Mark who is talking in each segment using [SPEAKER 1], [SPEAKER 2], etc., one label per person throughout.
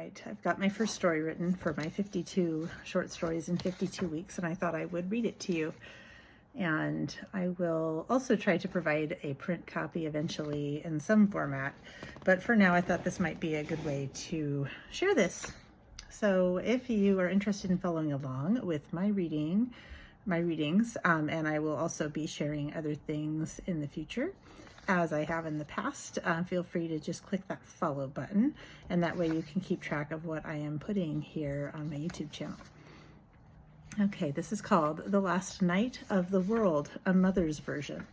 [SPEAKER 1] right, I've got my first story written for my 52 short stories in 52 weeks, and I thought I would read it to you. And I will also try to provide a print copy eventually in some format, but for now I thought this might be a good way to share this. So if you are interested in following along with my readings, and I will also be sharing other things in the future, as I have in the past, feel free to just click that follow button, and that way you can keep track of what I am putting here on my YouTube channel. Okay, this is called The Last Night of the World, a mother's version.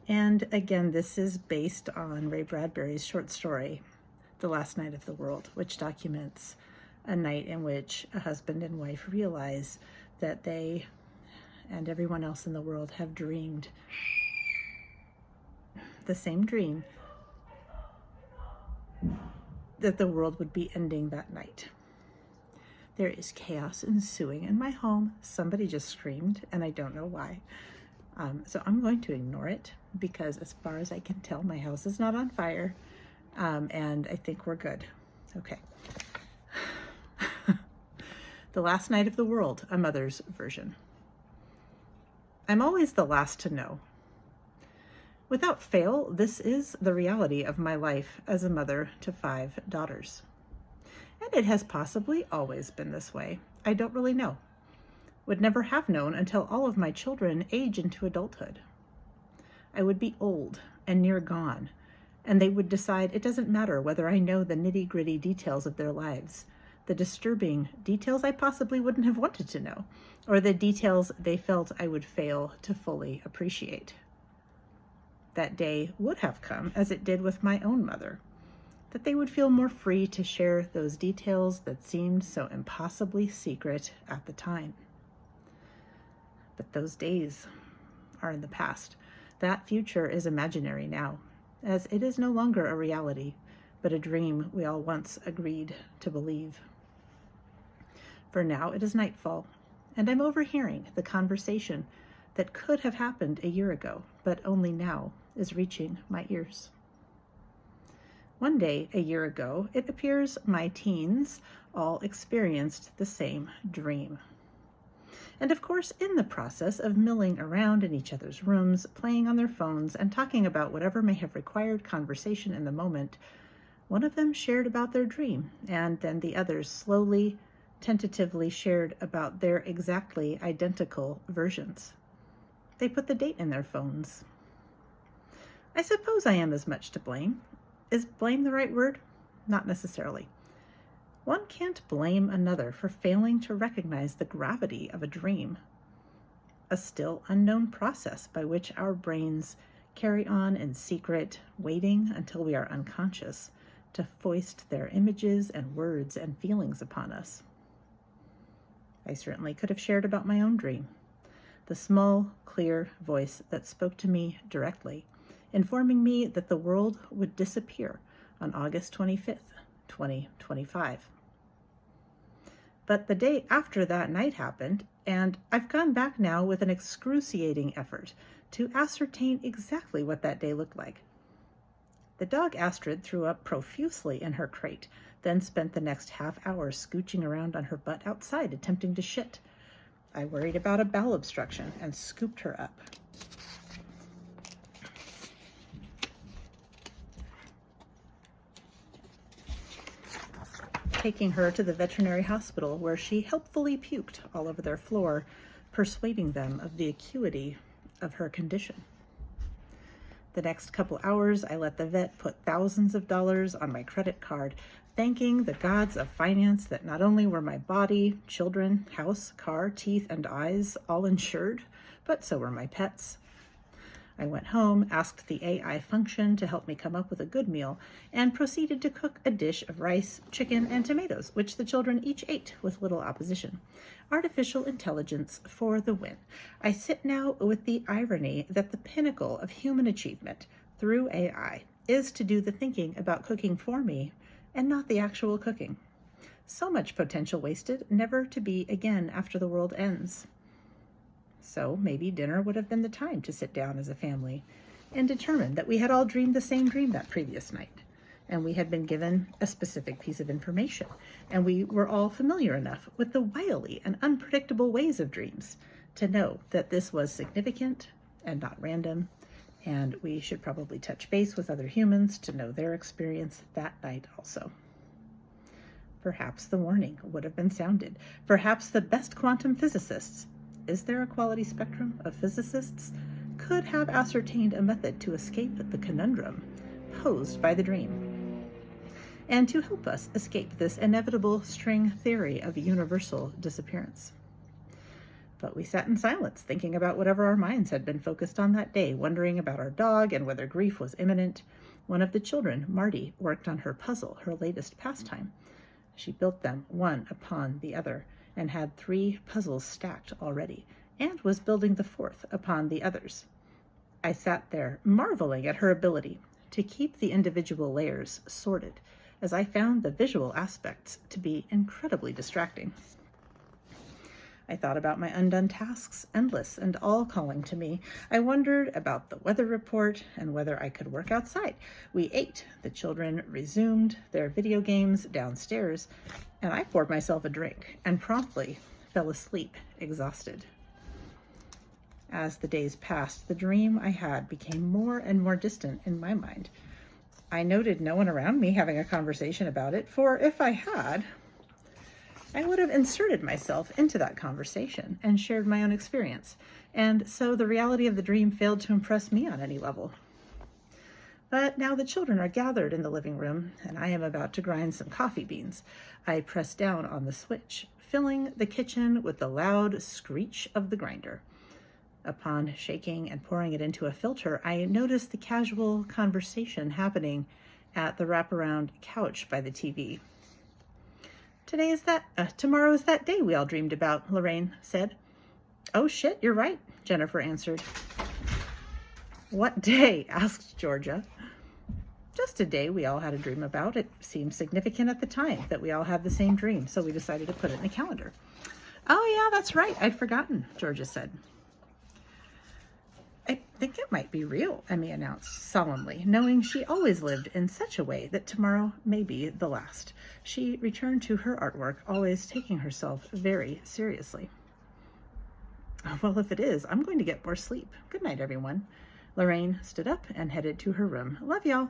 [SPEAKER 1] And again, this is based on Ray Bradbury's short story, The Last Night of the World, which documents a night in which a husband and wife realize that they and everyone else in the world have dreamed the same dream, that the world would be ending that night. There is chaos ensuing in my home. Somebody just screamed, and I don't know why. So I'm going to ignore it, because as far as I can tell, my house is not on fire, and I think we're good. Okay. The Last Night of the World, a mother's version. I'm always the last to know. Without fail, this is the reality of my life as a mother to 5 daughters. And it has possibly always been this way. I don't really know. Would never have known until all of my children age into adulthood. I would be old and near gone, and they would decide it doesn't matter whether I know the nitty-gritty details of their lives, the disturbing details I possibly wouldn't have wanted to know, or the details they felt I would fail to fully appreciate. That day would have come, as it did with my own mother, that they would feel more free to share those details that seemed so impossibly secret at the time. But those days are in the past. That future is imaginary now, as it is no longer a reality, but a dream we all once agreed to believe. For now it is nightfall, and I'm overhearing the conversation that could have happened a year ago, but only now is reaching my ears. One day, a year ago, it appears my teens all experienced the same dream. And of course, in the process of milling around in each other's rooms, playing on their phones, and talking about whatever may have required conversation in the moment, one of them shared about their dream, and then the others slowly, tentatively shared about their exactly identical versions. They put the date in their phones. I suppose I am as much to blame. Is blame the right word? Not necessarily. One can't blame another for failing to recognize the gravity of a dream, a still unknown process by which our brains carry on in secret, waiting until we are unconscious to foist their images and words and feelings upon us. I certainly could have shared about my own dream, the small, clear voice that spoke to me directly, informing me that the world would disappear on August 25th, 2025. But the day after that night happened, and I've gone back now with an excruciating effort to ascertain exactly what that day looked like. The dog Astrid threw up profusely in her crate, then spent the next half hour scooching around on her butt outside attempting to shit. I worried about a bowel obstruction and scooped her up. Taking her to the veterinary hospital, where she helpfully puked all over their floor, persuading them of the acuity of her condition. The next couple hours, I let the vet put thousands of dollars on my credit card, thanking the gods of finance that not only were my body, children, house, car, teeth, and eyes all insured, but so were my pets. I went home, asked the AI function to help me come up with a good meal, and proceeded to cook a dish of rice, chicken, and tomatoes, which the children each ate with little opposition. Artificial intelligence for the win. I sit now with the irony that the pinnacle of human achievement through AI is to do the thinking about cooking for me and not the actual cooking. So much potential wasted, never to be again after the world ends. So maybe dinner would have been the time to sit down as a family and determine that we had all dreamed the same dream that previous night, and we had been given a specific piece of information, and we were all familiar enough with the wily and unpredictable ways of dreams to know that this was significant and not random, and we should probably touch base with other humans to know their experience that night also. Perhaps the warning would have been sounded. Perhaps the best quantum physicists, is there a quality spectrum of physicists, could have ascertained a method to escape the conundrum posed by the dream, and to help us escape this inevitable string theory of universal disappearance. But we sat in silence, thinking about whatever our minds had been focused on that day, wondering about our dog and whether grief was imminent. One of the children, Marty, worked on her puzzle, her latest pastime. She built them one upon the other and had 3 puzzles stacked already, and was building the 4th upon the others. I sat there marveling at her ability to keep the individual layers sorted, as I found the visual aspects to be incredibly distracting. I thought about my undone tasks, endless and all calling to me. I wondered about the weather report and whether I could work outside. We ate. The children resumed their video games downstairs, and I poured myself a drink and promptly fell asleep, exhausted. As the days passed, the dream I had became more and more distant in my mind. I noted no one around me having a conversation about it, for if I had, I would have inserted myself into that conversation and shared my own experience, and so the reality of the dream failed to impress me on any level. But now the children are gathered in the living room, and I am about to grind some coffee beans. I press down on the switch, filling the kitchen with the loud screech of the grinder. Upon shaking and pouring it into a filter, I notice the casual conversation happening at the wraparound couch by the TV. Tomorrow is that day we all dreamed about, Lorraine said. Oh shit, you're right, Jennifer answered. What day? Asked Georgia. Just a day we all had a dream about. It seemed significant at the time that we all had the same dream, so we decided to put it in the calendar. Oh yeah, that's right, I'd forgotten, Georgia said. I think it might be real, Emmy announced solemnly, knowing she always lived in such a way that tomorrow may be the last. She returned to her artwork, always taking herself very seriously. Well, if it is, I'm going to get more sleep. Good night, everyone. Lorraine stood up and headed to her room. Love y'all.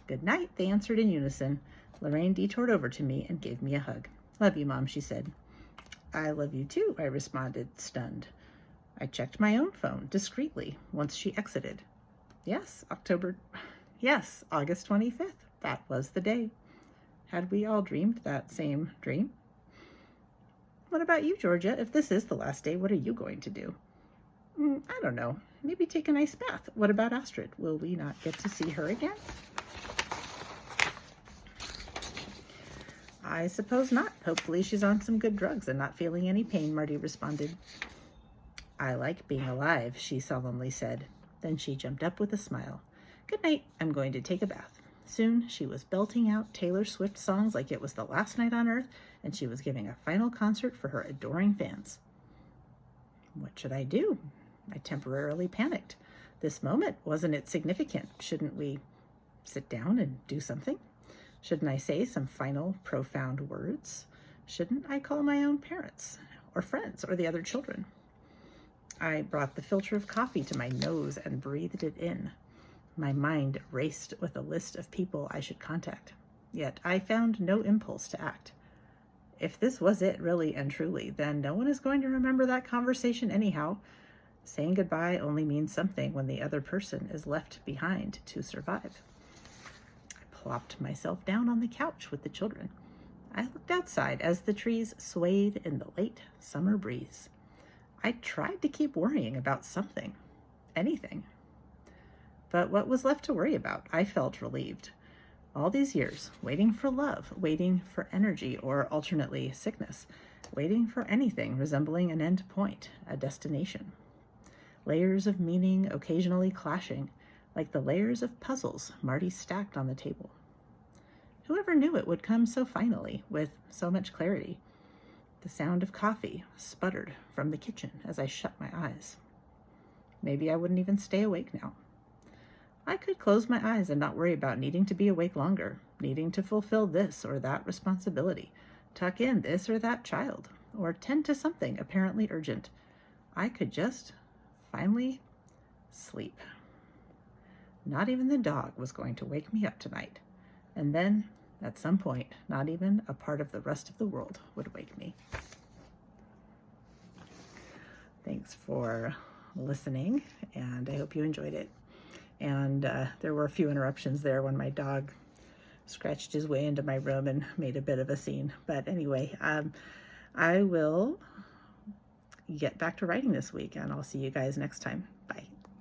[SPEAKER 1] Good night, they answered in unison. Lorraine detoured over to me and gave me a hug. Love you, Mom, she said. I love you too, I responded, stunned. I checked my own phone discreetly once she exited. Yes, August 25th. That was the day. Had we all dreamed that same dream? What about you, Georgia? If this is the last day, what are you going to do? I don't know. Maybe take a nice bath. What about Astrid? Will we not get to see her again? I suppose not. Hopefully she's on some good drugs and not feeling any pain, Marty responded. I like being alive, she solemnly said. Then she jumped up with a smile. Good night, I'm going to take a bath. Soon she was belting out Taylor Swift songs like it was the last night on Earth, and she was giving a final concert for her adoring fans. What should I do? I temporarily panicked. This moment, wasn't it significant? Shouldn't we sit down and do something? Shouldn't I say some final, profound words? Shouldn't I call my own parents or friends or the other children? I brought the filter of coffee to my nose and breathed it in. My mind raced with a list of people I should contact, yet I found no impulse to act. If this was it really and truly, then no one is going to remember that conversation anyhow. Saying goodbye only means something when the other person is left behind to survive. I plopped myself down on the couch with the children. I looked outside as the trees swayed in the late summer breeze. I tried to keep worrying about something, anything. But what was left to worry about? I felt relieved. All these years, waiting for love, waiting for energy or alternately sickness, waiting for anything resembling an end point, a destination. Layers of meaning occasionally clashing, like the layers of puzzles Marty stacked on the table. Whoever knew it would come so finally, with so much clarity? The sound of coffee sputtered from the kitchen as I shut my eyes. Maybe I wouldn't even stay awake now. I could close my eyes and not worry about needing to be awake longer, needing to fulfill this or that responsibility, tuck in this or that child, or tend to something apparently urgent. I could just finally sleep. Not even the dog was going to wake me up tonight. And then, at some point, not even a part of the rest of the world would wake me. Thanks for listening, and I hope you enjoyed it. And there were a few interruptions there when my dog scratched his way into my room and made a bit of a scene. But anyway, I will get back to writing this week, and I'll see you guys next time.